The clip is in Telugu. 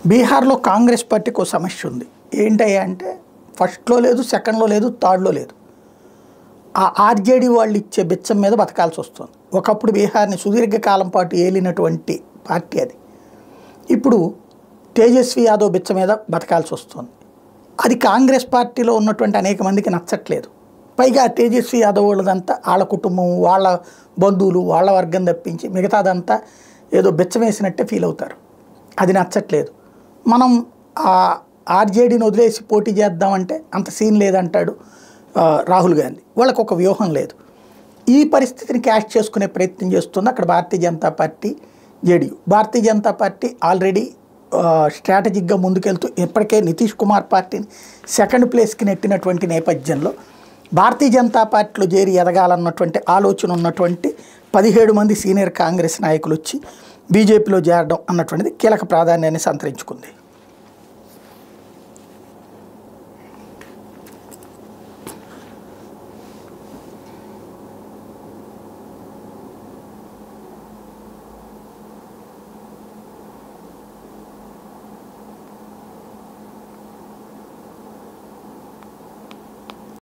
బీహార్లో కాంగ్రెస్ పార్టీకి ఒక సమస్య ఉంది. ఏంటయ్యా అంటే ఫస్ట్లో లేదు, సెకండ్లో లేదు, థర్డ్లో లేదు. ఆ ఆర్జేడీ వాళ్ళు ఇచ్చే బిచ్చం మీద బతకాల్సి వస్తుంది. ఒకప్పుడు బీహార్ని సుదీర్ఘకాలం పాటు ఏలినటువంటి పార్టీ అది. ఇప్పుడు తేజస్వి యాదవ్ బిచ్చం మీద బతకాల్సి వస్తుంది. అది కాంగ్రెస్ పార్టీలో ఉన్నటువంటి అనేక మందికి నచ్చట్లేదు. పైగా తేజస్వి యాదవ్ వాళ్ళదంతా వాళ్ళ కుటుంబం, వాళ్ళ బంధువులు, వాళ్ళ వర్గం తప్పించి మిగతాదంతా ఏదో బిచ్చం వేసినట్టే ఫీల్ అవుతారు. అది నచ్చట్లేదు. మనం ఆర్జేడీని వదిలేసి పోటీ చేద్దామంటే అంత సీన్ లేదంటాడు రాహుల్ గాంధీ. వాళ్ళకు ఒక వ్యూహం లేదు. ఈ పరిస్థితిని క్యాష్ చేసుకునే ప్రయత్నం చేస్తుంది అక్కడ Bharatiya Janata party, JDU. Bharatiya Janata party already స్ట్రాటజిక్గా ముందుకెళ్తూ ఇప్పటికే నితీష్ కుమార్ పార్టీని సెకండ్ ప్లేస్కి నెట్టినటువంటి నేపథ్యంలో భారతీయ జనతా పార్టీలో చేరి ఎదగాలన్నటువంటి ఆలోచన ఉన్నటువంటి 17 మంది సీనియర్ కాంగ్రెస్ నాయకులు వచ్చి బీజేపీలో చేరడం అన్నటువంటిది కీలక ప్రాధాన్యాన్ని సంతరించుకుంది.